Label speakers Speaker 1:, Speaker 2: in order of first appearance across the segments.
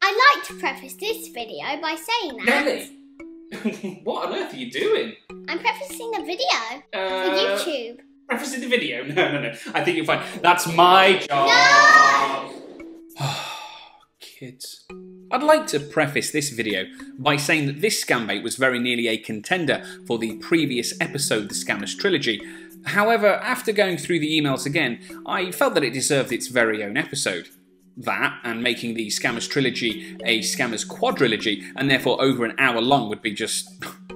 Speaker 1: I'd like to preface this video by saying that...
Speaker 2: Nelly? What on earth are you doing?
Speaker 1: I'm prefacing a video for YouTube.
Speaker 2: Prefacing the video? No. I think you're fine. That's my job.
Speaker 1: No!
Speaker 2: Kids. I'd like to preface this video by saying that this Scambait was very nearly a contender for the previous episode, the Scammers Trilogy. However, after going through the emails again, I felt that it deserved its very own episode. That, and making the Scammers Trilogy a Scammers Quadrilogy, and therefore over an hour long, would be just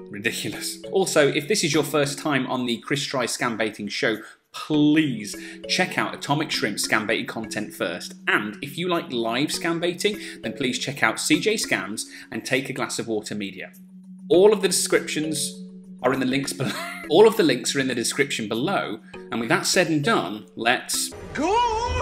Speaker 2: ridiculous. Also, if this is your first time on the Chris Tries Scambaiting show, please check out Atomic Shrimp Scambaited content first. And if you like live Scambaiting, then please check out CJ Scams and Take a Glass of Water Media. All of the descriptions are in the links below. All of the links are in the description below. And with that said and done, let's go!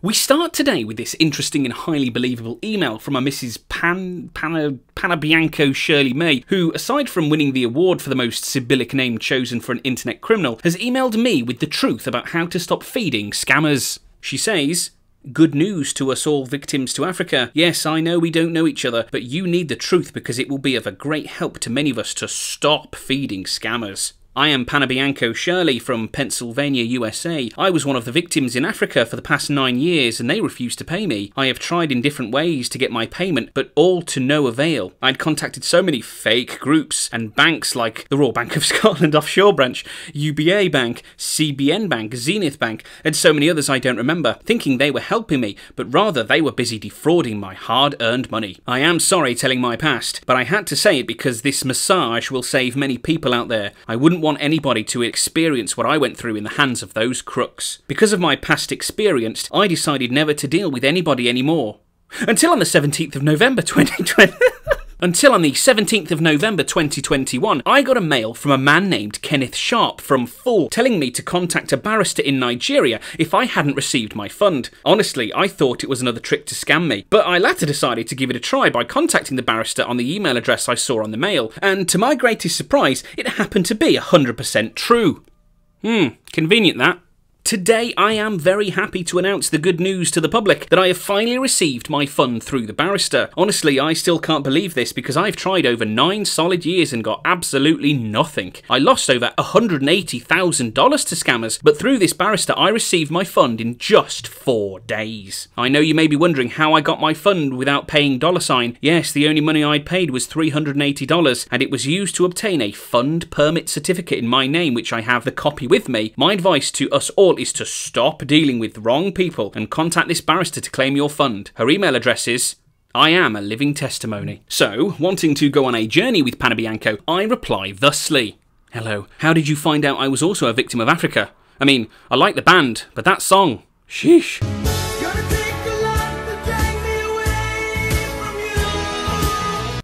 Speaker 2: We start today with this interesting and highly believable email from a Mrs. Panabianco Shirley May, who, aside from winning the award for the most Sibyllic name chosen for an internet criminal, has emailed me with the truth about how to stop feeding scammers. She says, "Good news to us all victims to Africa. Yes, I know we don't know each other, but you need the truth because it will be of a great help to many of us to stop feeding scammers. I am Panabianco Shirley from Pennsylvania, USA. I was one of the victims in Africa for the past 9 years and they refused to pay me. I have tried in different ways to get my payment, but all to no avail. I'd contacted so many fake groups and banks like the Royal Bank of Scotland Offshore Branch, UBA Bank, CBN Bank, Zenith Bank, and so many others I don't remember, thinking they were helping me, but rather they were busy defrauding my hard-earned money. I am sorry telling my past, but I had to say it because this massage will save many people out there. I wouldn't want anybody to experience what I went through in the hands of those crooks. Because of my past experience, I decided never to deal with anybody anymore. Until on the 17th of November 2020... Until on the 17th of November 2021, I got a mail from a man named Kenneth Sharp from Full telling me to contact a barrister in Nigeria if I hadn't received my fund. Honestly, I thought it was another trick to scam me, but I later decided to give it a try by contacting the barrister on the email address I saw on the mail, and to my greatest surprise, it happened to be 100% true. Convenient that. Today I am very happy to announce the good news to the public that I have finally received my fund through the barrister. Honestly, I still can't believe this because I've tried over 9 solid years and got absolutely nothing. I lost over $180,000 to scammers, but through this barrister I received my fund in just 4 days. I know you may be wondering how I got my fund without paying $. Yes, the only money I'd paid was $380 and it was used to obtain a fund permit certificate in my name, which I have the copy with me. My advice to us all is to stop dealing with wrong people and contact this barrister to claim your fund. Her email address is I am a living testimony. So, wanting to go on a journey with Panabianco, I reply thusly. Hello, how did you find out I was also a victim of Africa? I mean, I like the band, but that song, sheesh.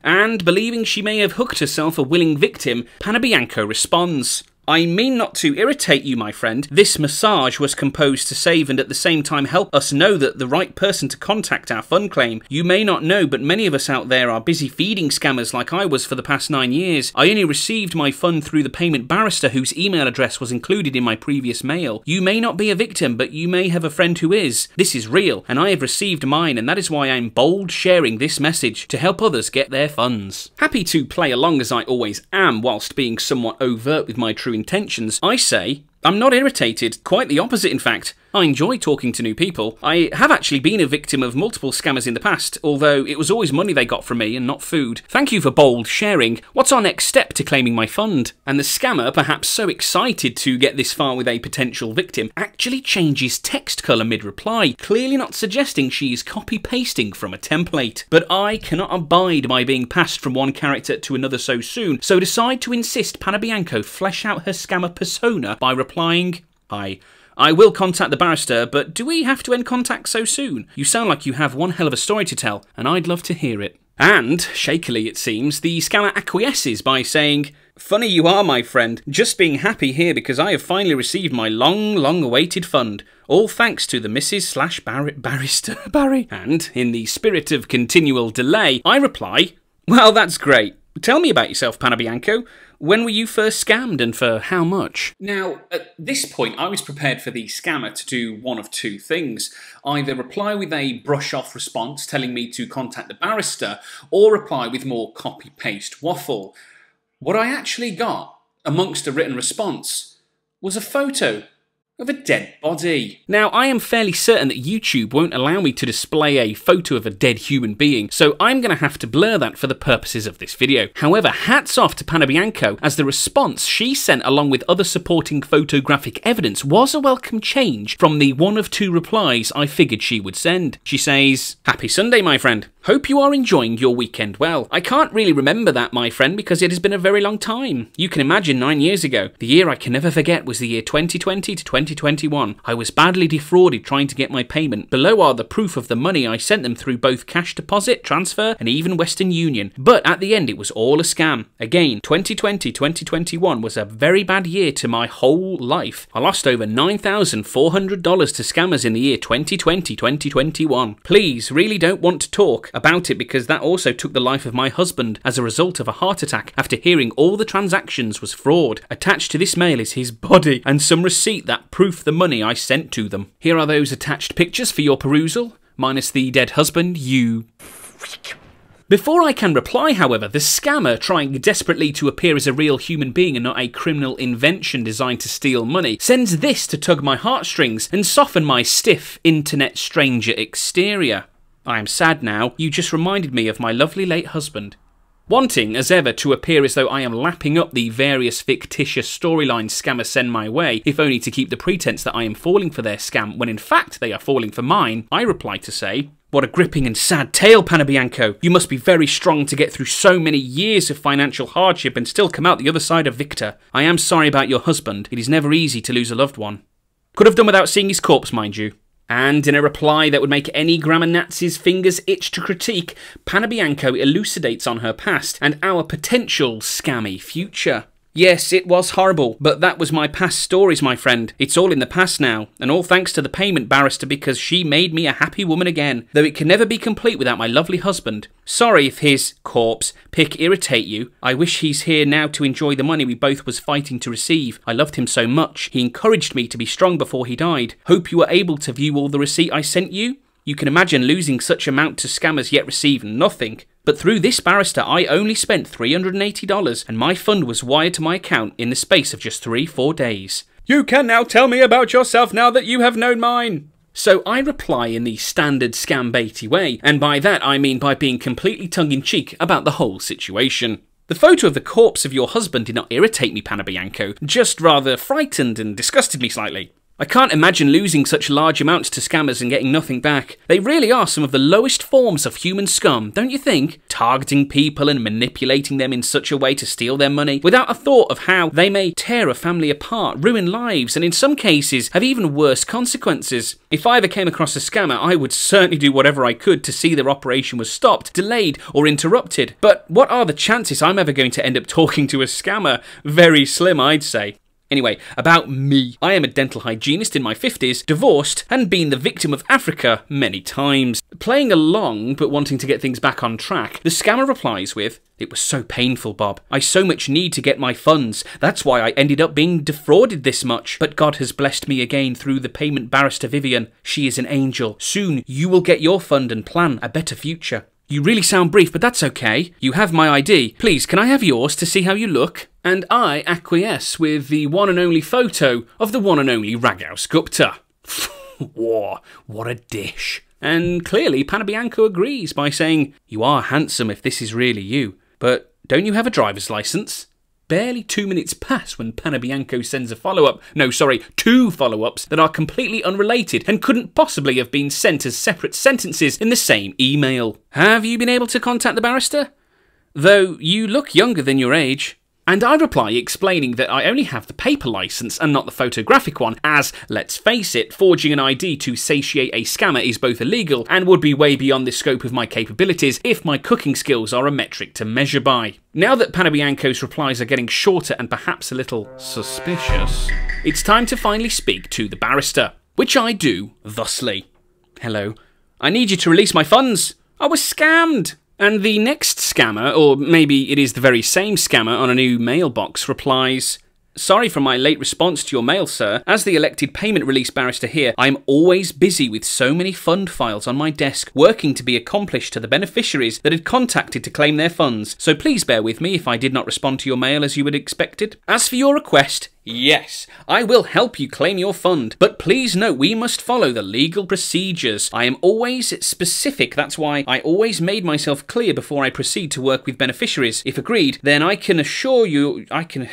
Speaker 2: And believing she may have hooked herself a willing victim, Panabianco responds. I mean not to irritate you, my friend. This massage was composed to save and at the same time help us know that the right person to contact our fund claim. You may not know, but many of us out there are busy feeding scammers like I was for the past 9 years. I only received my fund through the payment barrister whose email address was included in my previous mail. You may not be a victim, but you may have a friend who is. This is real, and I have received mine, and that is why I'm bold sharing this message to help others get their funds. Happy to play along as I always am, whilst being somewhat overt with my true intentions, I say, I'm not irritated, quite the opposite in fact. I enjoy talking to new people. I have actually been a victim of multiple scammers in the past, although it was always money they got from me and not food. Thank you for bold sharing. What's our next step to claiming my fund? And the scammer, perhaps so excited to get this far with a potential victim, actually changes text colour mid-reply, clearly not suggesting she is copy-pasting from a template. But I cannot abide by being passed from one character to another so soon, so decide to insist Panabianco flesh out her scammer persona by replying, I will contact the barrister, but do we have to end contact so soon? You sound like you have one hell of a story to tell, and I'd love to hear it. And, shakily it seems, the scammer acquiesces by saying, funny you are, my friend. Just being happy here because I have finally received my long awaited fund. All thanks to the Mrs./Barrister Barry. And, in the spirit of continual delay, I reply, well, that's great. Tell me about yourself, Panabianco. when were you first scammed and for how much? Now, at this point, I was prepared for the scammer to do one of two things. Either reply with a brush-off response telling me to contact the barrister, or reply with more copy-paste waffle. What I actually got, amongst a written response, was a photo of a dead body. Now, I am fairly certain that YouTube won't allow me to display a photo of a dead human being, so I'm going to have to blur that for the purposes of this video. However, hats off to Panabianco, as the response she sent along with other supporting photographic evidence was a welcome change from the one of two replies I figured she would send. She says, "Happy Sunday, my friend. Hope you are enjoying your weekend well. I can't really remember that, my friend, because it has been a very long time. You can imagine 9 years ago. The year I can never forget was the year 2020 to 2021. I was badly defrauded trying to get my payment. Below are the proof of the money I sent them through both cash deposit, transfer, and even Western Union. But at the end, it was all a scam. Again, 2020-2021 was a very bad year to my whole life. I lost over $9,400 to scammers in the year 2020-2021. Please, really don't want to talk about it because that also took the life of my husband as a result of a heart attack after hearing all the transactions was fraud. Attached to this mail is his body and some receipt that proof the money I sent to them. Here are those attached pictures for your perusal, minus the dead husband, you freak." Before I can reply, however, the scammer, trying desperately to appear as a real human being and not a criminal invention designed to steal money, sends this to tug my heartstrings and soften my stiff internet stranger exterior. I am sad now, you just reminded me of my lovely late husband. Wanting, as ever, to appear as though I am lapping up the various fictitious storylines scammers send my way, if only to keep the pretense that I am falling for their scam when in fact they are falling for mine, I reply to say, "What a gripping and sad tale, Panabianco. You must be very strong to get through so many years of financial hardship and still come out the other side a victor. I am sorry about your husband. It is never easy to lose a loved one. Could have done without seeing his corpse, mind you." And in a reply that would make any grammar Nazi's fingers itch to critique, Panabianco elucidates on her past and our potential scammy future. Yes, it was horrible, but that was my past stories, my friend. It's all in the past now, and all thanks to the payment barrister because she made me a happy woman again, though it can never be complete without my lovely husband. Sorry if his corpse pic irritate you. I wish he's here now to enjoy the money we both was fighting to receive. I loved him so much. He encouraged me to be strong before he died. Hope you were able to view all the receipt I sent you. You can imagine losing such amount to scammers yet receive nothing. But through this barrister, I only spent $380 and my fund was wired to my account in the space of just 3-4 days. You can now tell me about yourself now that you have known mine. So I reply in the standard scambaity way, and by that I mean by being completely tongue-in-cheek about the whole situation. The photo of the corpse of your husband did not irritate me, Panabianco, just rather frightened and disgusted me slightly. I can't imagine losing such large amounts to scammers and getting nothing back. They really are some of the lowest forms of human scum, don't you think? Targeting people and manipulating them in such a way to steal their money, without a thought of how they may tear a family apart, ruin lives, and in some cases have even worse consequences. If I ever came across a scammer, I would certainly do whatever I could to see their operation was stopped, delayed, or interrupted. But what are the chances I'm ever going to end up talking to a scammer? Very slim, I'd say. Anyway, about me. I am a dental hygienist in my 50s, divorced, and been the victim of Africa many times. Playing along, but wanting to get things back on track, the scammer replies with, "It was so painful, Bob. I so much need to get my funds. That's why I ended up being defrauded this much. But God has blessed me again through the payment barrister Vivian. She is an angel. Soon you will get your fund and plan a better future. You really sound brief, but that's okay. You have my ID. Please, can I have yours to see how you look?" And I acquiesce with the one and only photo of the one and only Raghaus Gupta. Whoa, what a dish. And clearly Panabianco agrees by saying, "You are handsome if this is really you, but don't you have a driver's license?" Barely 2 minutes pass when Panabianco sends a follow-up, no sorry, 2 follow-ups that are completely unrelated and couldn't possibly have been sent as separate sentences in the same email. "Have you been able to contact the barrister? Though you look younger than your age." And I reply explaining that I only have the paper license and not the photographic one, as, let's face it, forging an ID to satiate a scammer is both illegal and would be way beyond the scope of my capabilities if my cooking skills are a metric to measure by. Now that Panabianco's replies are getting shorter and perhaps a little suspicious, it's time to finally speak to the barrister, which I do thusly. "Hello. I need you to release my funds. I was scammed. And the next scammer, or maybe it is the very same scammer on a new mailbox, replies, "Sorry for my late response to your mail, sir. As the elected payment release barrister here, I am always busy with so many fund files on my desk, working to be accomplished to the beneficiaries that had contacted to claim their funds. So please bear with me if I did not respond to your mail as you had expected. As for your request, yes, I will help you claim your fund, but please note we must follow the legal procedures. I am always specific, that's why I always made myself clear before I proceed to work with beneficiaries. If agreed, then I can assure you, I can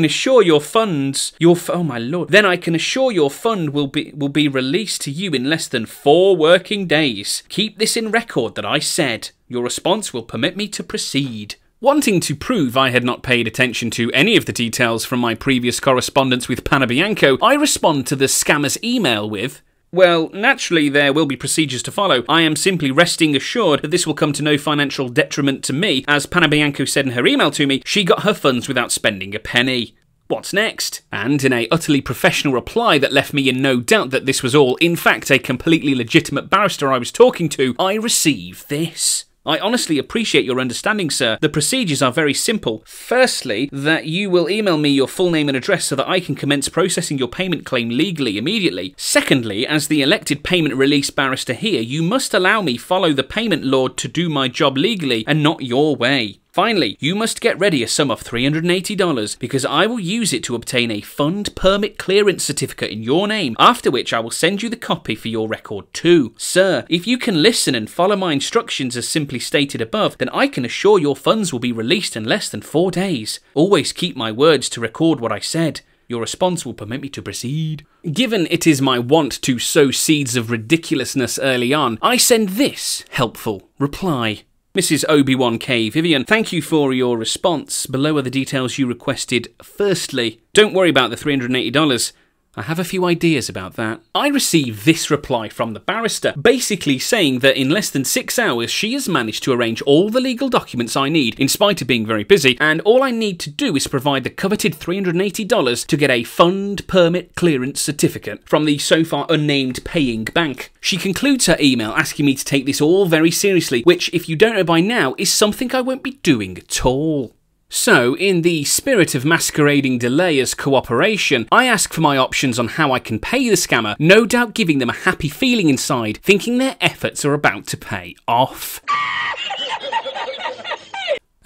Speaker 2: assure your funds, oh my lord, then I can assure your fund will be released to you in less than 4 working days. Keep this in record that I said. Your response will permit me to proceed." Wanting to prove I had not paid attention to any of the details from my previous correspondence with Panabianco, I respond to the scammer's email with, "Well, naturally there will be procedures to follow. I am simply resting assured that this will come to no financial detriment to me. As Panabianco said in her email to me, she got her funds without spending a penny. What's next?" And in a utterly professional reply that left me in no doubt that this was all, in fact, a completely legitimate barrister I was talking to, I receive this. "I honestly appreciate your understanding, sir. The procedures are very simple. Firstly, that you will email me your full name and address so that I can commence processing your payment claim legally immediately. Secondly, as the elected payment release barrister here, you must allow me follow the payment law to do my job legally and not your way. Finally, you must get ready a sum of $380 because I will use it to obtain a fund permit clearance certificate in your name, after which I will send you the copy for your record too. Sir, if you can listen and follow my instructions as simply stated above, then I can assure your funds will be released in less than 4 days. Always keep my words to record what I said. Your response will permit me to proceed." Given it is my wont to sow seeds of ridiculousness early on, I send this helpful reply. "Mrs. Obi-Wan K. Vivian, thank you for your response. Below are the details you requested. Firstly, don't worry about the $380. I have a few ideas about that." I receive this reply from the barrister, basically saying that in less than 6 hours she has managed to arrange all the legal documents I need, in spite of being very busy, and all I need to do is provide the coveted $380 to get a fund permit clearance certificate from the so far unnamed paying bank. She concludes her email asking me to take this all very seriously, which, if you don't know by now, is something I won't be doing at all. So, in the spirit of masquerading delay as cooperation, I ask for my options on how I can pay the scammer, no doubt giving them a happy feeling inside, thinking their efforts are about to pay off.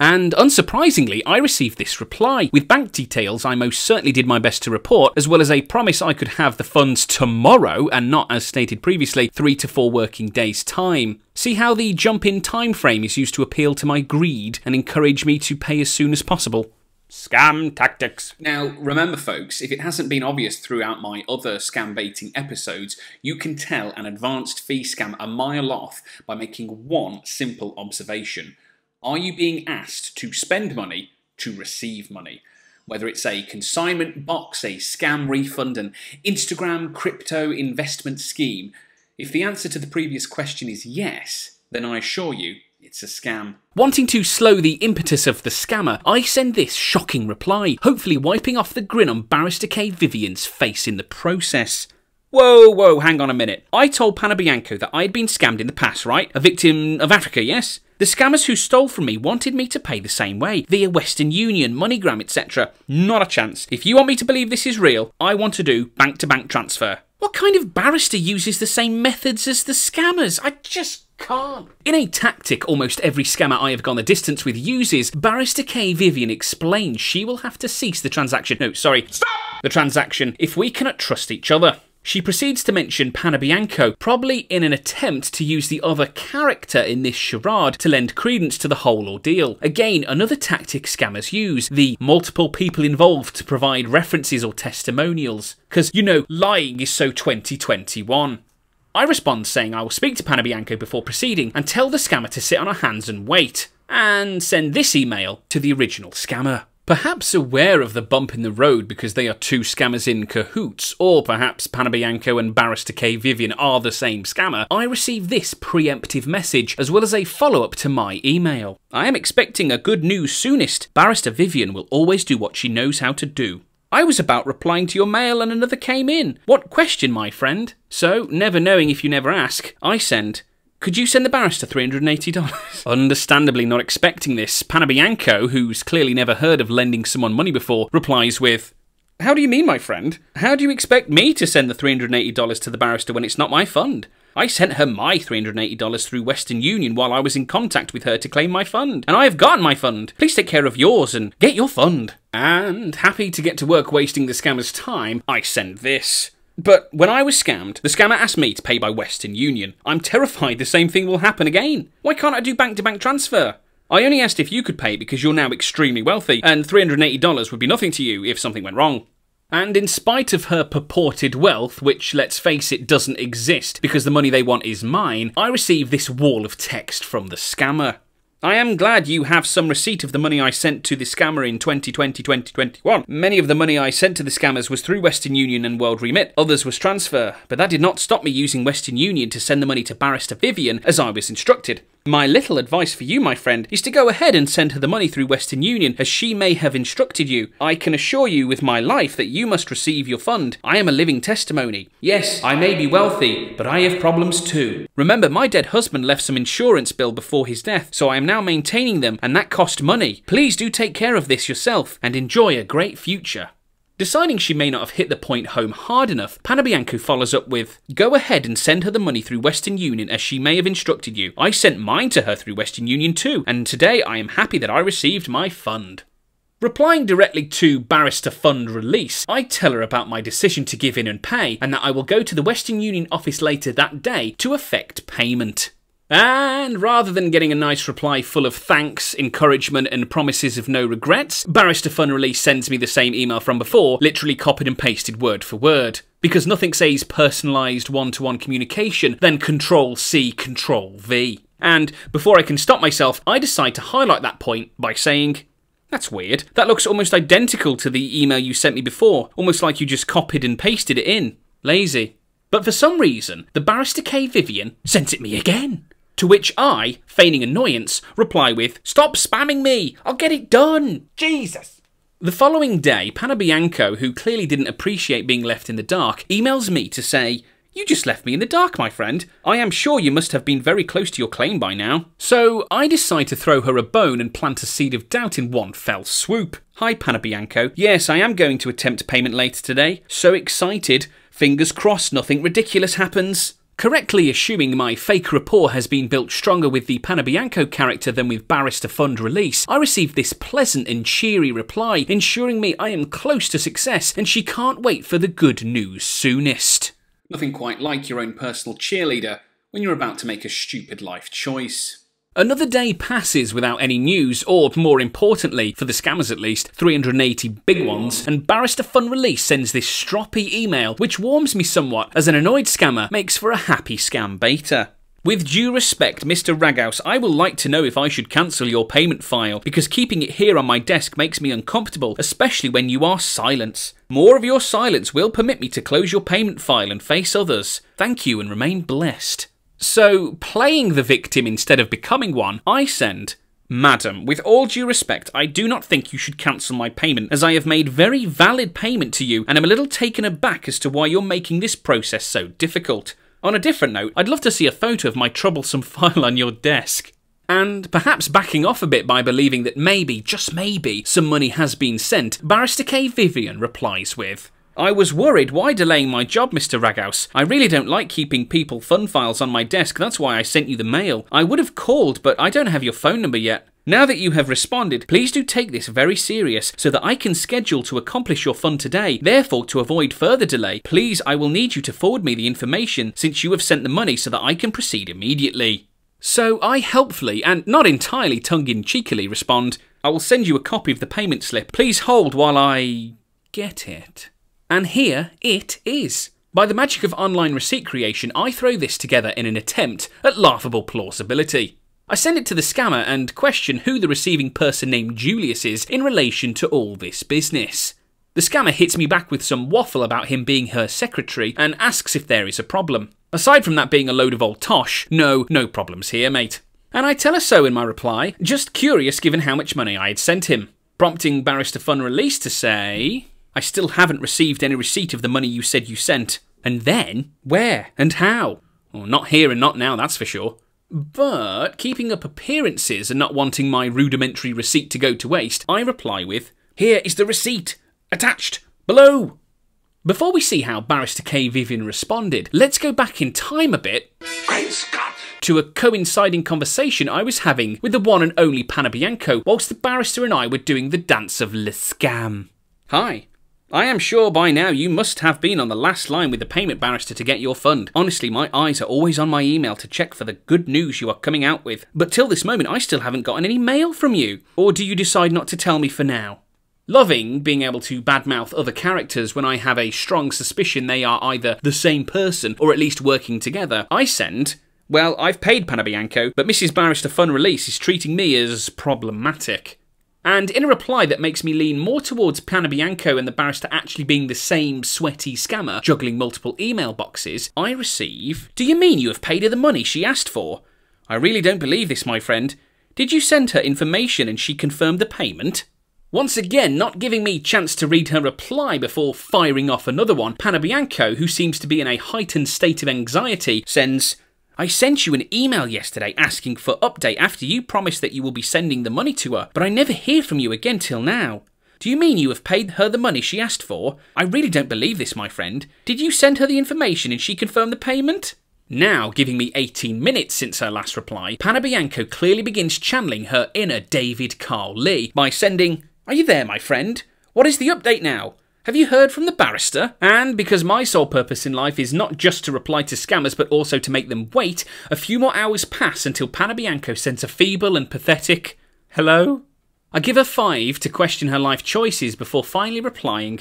Speaker 2: And unsurprisingly, I received this reply. With bank details I most certainly did my best to report, as well as a promise I could have the funds tomorrow, and not, as stated previously, 3 to 4 working days' time. See how the jump in time frame is used to appeal to my greed and encourage me to pay as soon as possible. Scam tactics. Now, remember folks, if it hasn't been obvious throughout my other scam baiting episodes, you can tell an advanced fee scam a mile off by making one simple observation. Are you being asked to spend money to receive money? Whether it's a consignment box, a scam refund, an Instagram crypto investment scheme, if the answer to the previous question is yes, then I assure you, it's a scam. Wanting to slow the impetus of the scammer, I send this shocking reply, hopefully wiping off the grin on Barrister K. Vivian's face in the process. Whoa, hang on a minute. I told Panabianco that I'd been scammed in the past, right? A victim of Africa, yes? The scammers who stole from me wanted me to pay the same way, via Western Union, MoneyGram, etc. Not a chance. If you want me to believe this is real, I want to do bank-to-bank transfer. What kind of barrister uses the same methods as the scammers? I just can't. In a tactic almost every scammer I have gone the distance with uses, Barrister K. Vivian explains she will have to cease the transaction. No, sorry. Stop! The transaction if we cannot trust each other. She proceeds to mention Panabianco, probably in an attempt to use the other character in this charade to lend credence to the whole ordeal. Again, another tactic scammers use, the multiple people involved to provide references or testimonials. Because, you know, lying is so 2021. I respond saying I will speak to Panabianco before proceeding and tell the scammer to sit on her hands and wait. And send this email to the original scammer. Perhaps aware of the bump in the road because they are two scammers in cahoots, or perhaps Panabianco and Barrister K. Vivian are the same scammer, I receive this preemptive message, as well as a follow-up to my email. I am expecting a good news soonest. Barrister Vivian will always do what she knows how to do. I was about replying to your mail and another came in. What question, my friend? So, never knowing if you never ask, I send, Could you send the barrister $380? Understandably not expecting this, Panabianco, who's clearly never heard of lending someone money before, replies with, "How do you mean, my friend? How do you expect me to send the $380 to the barrister when it's not my fund? I sent her my $380 through Western Union while I was in contact with her to claim my fund, and I have gotten my fund. Please take care of yours and get your fund." And, happy to get to work wasting the scammer's time, I send this. But when I was scammed, the scammer asked me to pay by Western Union. I'm terrified the same thing will happen again. Why can't I do bank-to-bank transfer? I only asked if you could pay because you're now extremely wealthy, and $380 would be nothing to you if something went wrong. And in spite of her purported wealth, which, let's face it, doesn't exist because the money they want is mine, I receive this wall of text from the scammer. "I am glad you have some receipt of the money I sent to the scammer in 2020-2021. Many of the money I sent to the scammers was through Western Union and World Remit. Others was transfer, but that did not stop me using Western Union to send the money to Barrister Vivian as I was instructed. My little advice for you, my friend, is to go ahead and send her the money through Western Union as she may have instructed you. I can assure you with my life that you must receive your fund. I am a living testimony. Yes, I may be wealthy, but I have problems too. Remember, my dead husband left some insurance bill before his death, so I am now maintaining them, and that cost money. Please do take care of this yourself and enjoy a great future." Deciding she may not have hit the point home hard enough, Panabianco follows up with, "Go ahead and send her the money through Western Union as she may have instructed you. I sent mine to her through Western Union too, and today I am happy that I received my fund." Replying directly to Barrister Fund Release, I tell her about my decision to give in and pay, and that I will go to the Western Union office later that day to effect payment. And rather than getting a nice reply full of thanks, encouragement and promises of no regrets, Barrister Fun Release sends me the same email from before, literally copied and pasted word for word. Because nothing says personalised one-to-one communication than Control-C, Control-V. And before I can stop myself, I decide to highlight that point by saying, "That's weird. That looks almost identical to the email you sent me before, almost like you just copied and pasted it in. Lazy." But for some reason, the Barrister K. Vivian sent it me again. To which I, feigning annoyance, reply with, "Stop spamming me! I'll get it done! Jesus!" The following day, Panabianco, who clearly didn't appreciate being left in the dark, emails me to say, "You just left me in the dark, my friend. I am sure you must have been very close to your claim by now." So I decide to throw her a bone and plant a seed of doubt in one fell swoop. "Hi, Panabianco. Yes, I am going to attempt payment later today. So excited. Fingers crossed nothing ridiculous happens." Correctly assuming my fake rapport has been built stronger with the Panabianco character than with Barrister Fund Release, I receive this pleasant and cheery reply, ensuring me I am close to success and she can't wait for the good news soonest. Nothing quite like your own personal cheerleader when you're about to make a stupid life choice. Another day passes without any news, or more importantly, for the scammers at least, 380 big ones, and Barrister Fun Release sends this stroppy email which warms me somewhat as an annoyed scammer makes for a happy scam baiter. "With due respect, Mr. Raghouse, I will like to know if I should cancel your payment file, because keeping it here on my desk makes me uncomfortable, especially when you are silent. More of your silence will permit me to close your payment file and face others. Thank you and remain blessed." So, playing the victim instead of becoming one, I send, "Madam, with all due respect, I do not think you should cancel my payment, as I have made very valid payment to you, and am a little taken aback as to why you're making this process so difficult. On a different note, I'd love to see a photo of my troublesome file on your desk." And perhaps backing off a bit by believing that maybe, just maybe, some money has been sent, Barrister K. Vivian replies with, "I was worried, why delaying my job, Mr. Raghouse? I really don't like keeping people fun files on my desk, that's why I sent you the mail. I would have called, but I don't have your phone number yet. Now that you have responded, please do take this very serious, so that I can schedule to accomplish your fun today. Therefore, to avoid further delay, please I will need you to forward me the information, since you have sent the money so that I can proceed immediately." So I helpfully, and not entirely tongue-in-cheekily, respond, "I will send you a copy of the payment slip. Please hold while I get it." And here it is. By the magic of online receipt creation, I throw this together in an attempt at laughable plausibility. I send it to the scammer and question who the receiving person named Julius is in relation to all this business. The scammer hits me back with some waffle about him being her secretary and asks if there is a problem. Aside from that being a load of old tosh, no problems here, mate. And I tell her so in my reply, just curious given how much money I had sent him. Prompting Barrister Fun Release to say, "I still haven't received any receipt of the money you said you sent." And then, where and how? Well, not here and not now, that's for sure. But, keeping up appearances and not wanting my rudimentary receipt to go to waste, I reply with, "Here is the receipt, attached, below." Before we see how Barrister K. Vivian responded, let's go back in time a bit to a coinciding conversation I was having with the one and only Panabianco whilst the barrister and I were doing the dance of Le Scam. "Hi. I am sure by now you must have been on the last line with the payment barrister to get your fund. Honestly, my eyes are always on my email to check for the good news you are coming out with. But till this moment, I still haven't gotten any mail from you. Or do you decide not to tell me for now?" Loving being able to badmouth other characters when I have a strong suspicion they are either the same person or at least working together, I send, "Well, I've paid Panabianco, but Mrs. Barrister Fun Release is treating me as problematic." And in a reply that makes me lean more towards Panabianco and the barrister actually being the same sweaty scammer juggling multiple email boxes, I receive, "Do you mean you have paid her the money she asked for? I really don't believe this, my friend. Did you send her information and she confirmed the payment?" Once again, not giving me chance to read her reply before firing off another one, Panabianco, who seems to be in a heightened state of anxiety, sends, "I sent you an email yesterday asking for update after you promised that you will be sending the money to her, but I never hear from you again till now. Do you mean you have paid her the money she asked for? I really don't believe this, my friend. Did you send her the information and she confirmed the payment?" Now, giving me 18 minutes since her last reply, Panabianco clearly begins channeling her inner David Carl Lee by sending, "Are you there, my friend? What is the update now? Have you heard from the barrister?" And because my sole purpose in life is not just to reply to scammers but also to make them wait, a few more hours pass until Panabianco sends a feeble and pathetic, "Hello?" I give her 5 to question her life choices before finally replying,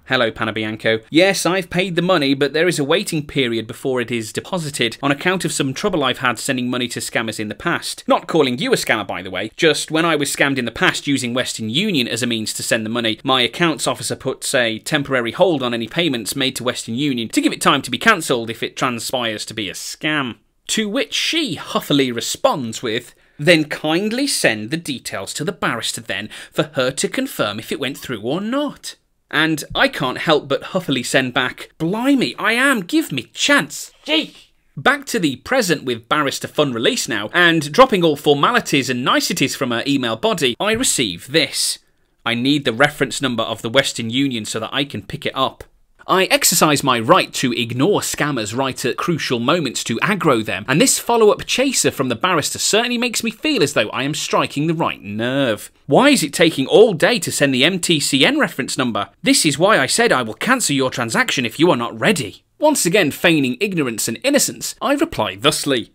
Speaker 2: "Hello, Panabianco. Yes, I've paid the money, but there is a waiting period before it is deposited, on account of some trouble I've had sending money to scammers in the past. Not calling you a scammer, by the way. Just when I was scammed in the past using Western Union as a means to send the money, my accounts officer puts a temporary hold on any payments made to Western Union to give it time to be cancelled if it transpires to be a scam." To which she huffily responds with, "Then kindly send the details to the barrister then, for her to confirm if it went through or not." And I can't help but huffily send back, "Blimey, I am, give me chance." Gee. Back to the present with Barrister Fun Release now, and dropping all formalities and niceties from her email body, I receive this. "I need the reference number of the Western Union so that I can pick it up." I exercise my right to ignore scammers right at crucial moments to aggro them, and this follow-up chaser from the barrister certainly makes me feel as though I am striking the right nerve. Why is it taking all day to send the MTCN reference number? This is why I said I will cancel your transaction if you are not ready. Once again feigning ignorance and innocence, I reply thusly,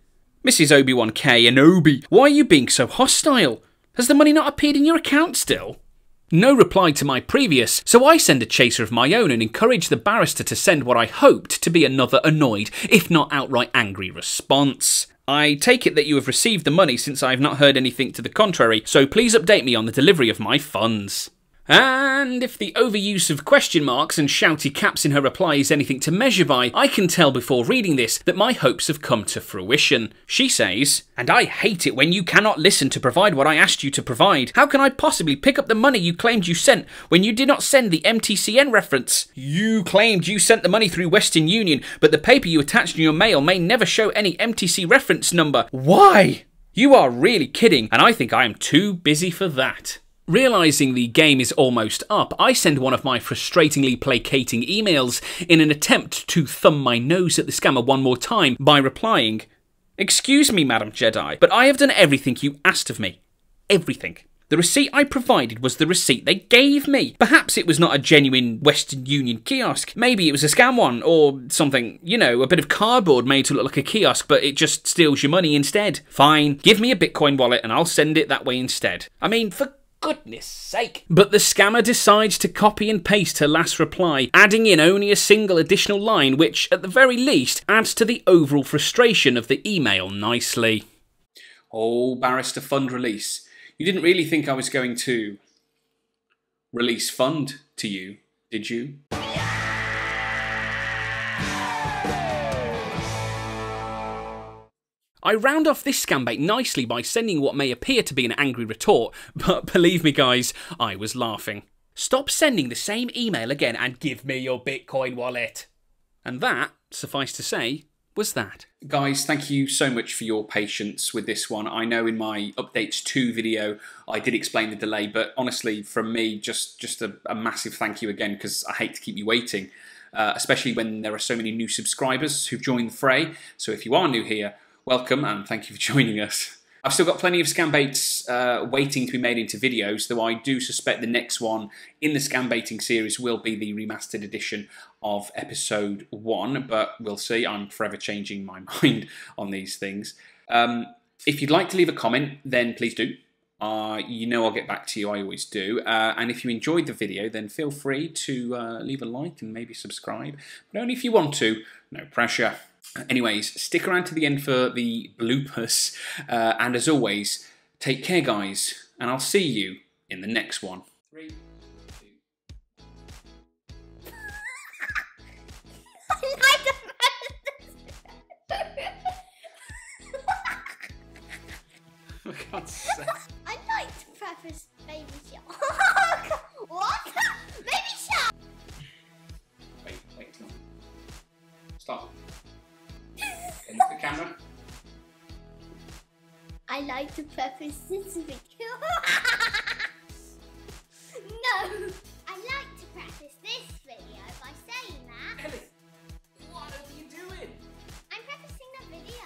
Speaker 2: "Mrs. Obi-Wan K. and Obi, why are you being so hostile? Has the money not appeared in your account still?" No reply to my previous, so I send a chaser of my own and encourage the barrister to send what I hoped to be another annoyed, if not outright angry response. "I take it that you have received the money since I have not heard anything to the contrary, so please update me on the delivery of my funds." And if the overuse of question marks and shouty caps in her reply is anything to measure by, I can tell before reading this that my hopes have come to fruition. She says, "And I hate it when you cannot listen to provide what I asked you to provide. How can I possibly pick up the money you claimed you sent when you did not send the MTCN reference? You claimed you sent the money through Western Union, but the paper you attached in your mail may never show any MTC reference number. Why? You are really kidding, and I think I am too busy for that." Realising the game is almost up, I send one of my frustratingly placating emails in an attempt to thumb my nose at the scammer one more time by replying, "Excuse me, Madam Jedi, but I have done everything you asked of me. Everything. The receipt I provided was the receipt they gave me. Perhaps it was not a genuine Western Union kiosk. Maybe it was a scam one, or something, you know, a bit of cardboard made to look like a kiosk, but it just steals your money instead. Fine, give me a Bitcoin wallet and I'll send it that way instead. I mean, for goodness sake." But the scammer decides to copy and paste her last reply, adding in only a single additional line, which, at the very least, adds to the overall frustration of the email nicely. "Oh, Barrister Fund Release, you didn't really think I was going to release fund to you, did you?" I round off this scambait nicely by sending what may appear to be an angry retort, but believe me guys, I was laughing. "Stop sending the same email again and give me your Bitcoin wallet." And that, suffice to say, was that? Guys, thank you so much for your patience with this one. I know in my Updates 2 video I did explain the delay, but honestly, from me, just a massive thank you again, because I hate to keep you waiting, especially when there are so many new subscribers who've joined the fray. So if you are new here, welcome and thank you for joining us. I've still got plenty of Scambaits waiting to be made into videos, though I do suspect the next one in the Scambaiting series will be the remastered edition of episode 1, but we'll see. I'm forever changing my mind on these things. If you'd like to leave a comment, then please do. You know I'll get back to you, I always do. And if you enjoyed the video, then feel free to leave a like and maybe subscribe, but only if you want to, no pressure. Anyways, stick around to the end for the bloopers, and as always, take care guys, and I'll see you in the next one. 3, 2. For God's sake.
Speaker 1: I'd like to preface Baby Shark. What? Baby Shark!
Speaker 2: Wait. Stop. Into the camera.
Speaker 1: I like to preface this video. No! I like to preface this video by saying that.
Speaker 2: Ellie, what are you doing?
Speaker 1: I'm prefacing the video.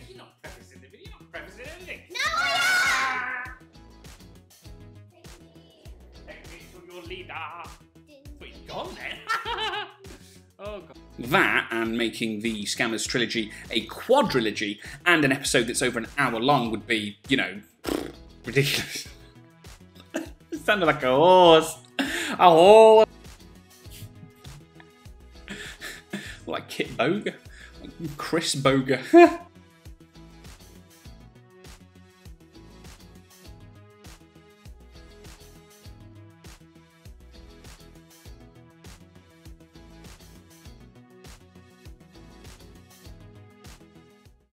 Speaker 2: You're not prefacing the video, you're not prefacing anything.
Speaker 1: No, I am!
Speaker 2: Take me to your leader. But he's gone then. Oh, God. That, and making the Scammers trilogy a quadrilogy and an episode that's over an hour long would be, you know, ridiculous. It sounded like a horse. A horse. Like Kit Boga. Like Chris Boga.